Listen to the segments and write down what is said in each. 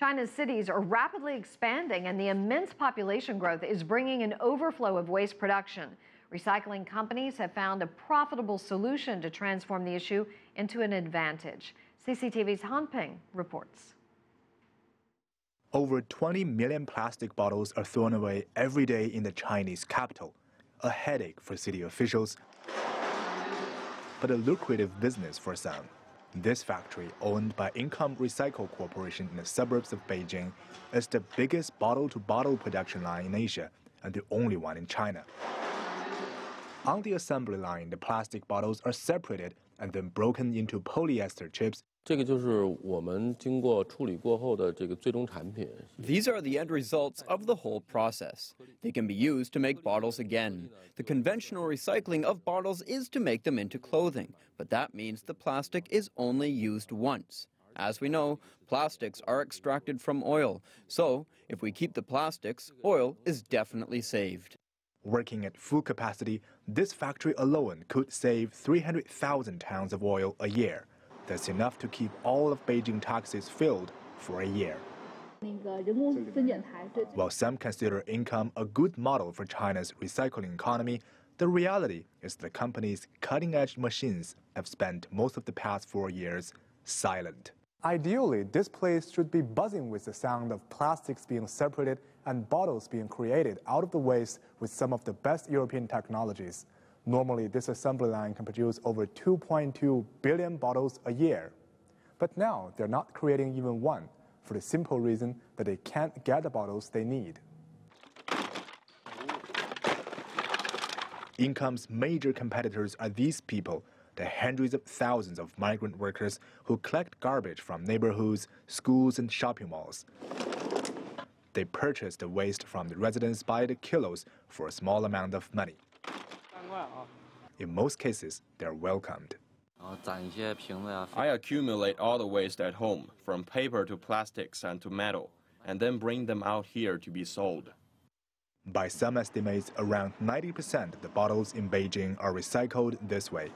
China's cities are rapidly expanding, and the immense population growth is bringing an overflow of waste production. Recycling companies have found a profitable solution to transform the issue into an advantage. CCTV's Peng reports. Over 20 million plastic bottles are thrown away every day in the Chinese capital, a headache for city officials, but a lucrative business for some. This factory, owned by Income Recycle Corporation in the suburbs of Beijing, is the biggest bottle-to-bottle production line in Asia and the only one in China. On the assembly line, the plastic bottles are separated and then broken into polyester chips. These are the end results of the whole process. They can be used to make bottles again. The conventional recycling of bottles is to make them into clothing, but that means the plastic is only used once. As we know, plastics are extracted from oil, so if we keep the plastics, oil is definitely saved. Working at full capacity, this factory alone could save 300,000 tons of oil a year. That's enough to keep all of Beijing taxis filled for a year. While some consider Income a good model for China's recycling economy, the reality is the company's cutting-edge machines have spent most of the past 4 years silent. Ideally, this place should be buzzing with the sound of plastics being separated and bottles being created out of the waste with some of the best European technologies. Normally, this assembly line can produce over 2.2 billion bottles a year. But now, they're not creating even one, for the simple reason that they can't get the bottles they need. Income's major competitors are these people, the hundreds of thousands of migrant workers who collect garbage from neighborhoods, schools, and shopping malls. They purchase the waste from the residents by the kilos for a small amount of money. In most cases, they're welcomed. I accumulate all the waste at home, from paper to plastics and to metal, and then bring them out here to be sold. By some estimates, around 90% of the bottles in Beijing are recycled this way.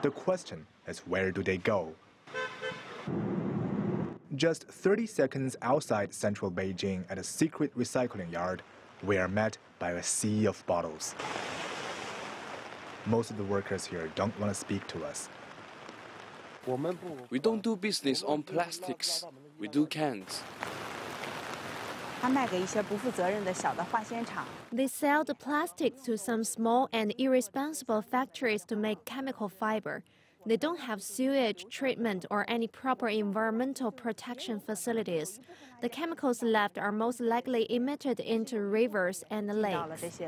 The question is, where do they go? Just 30 seconds outside central Beijing at a secret recycling yard, we are met by a sea of bottles. Most of the workers here don't want to speak to us. We don't do business on plastics. We do cans. They sell the plastic to some small and irresponsible factories to make chemical fiber. They don't have sewage treatment or any proper environmental protection facilities. The chemicals left are most likely emitted into rivers and lakes.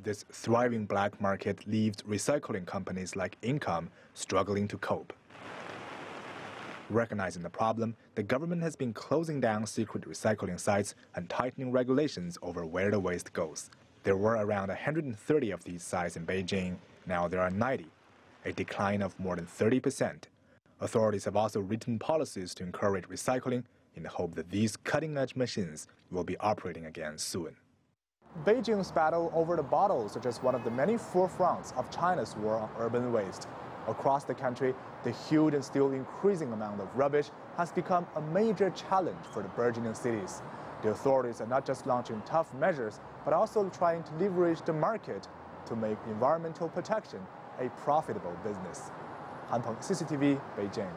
This thriving black market leaves recycling companies like Income struggling to cope. Recognizing the problem, the government has been closing down secret recycling sites and tightening regulations over where the waste goes. There were around 130 of these sites in Beijing. Now there are 90, a decline of more than 30%. Authorities have also written policies to encourage recycling in the hope that these cutting-edge machines will be operating again soon. Beijing's battle over the bottles are just one of the many forefronts of China's war on urban waste. Across the country, the huge and still increasing amount of rubbish has become a major challenge for the burgeoning cities. The authorities are not just launching tough measures, but also trying to leverage the market to make environmental protection a profitable business. Peng, CCTV, Beijing.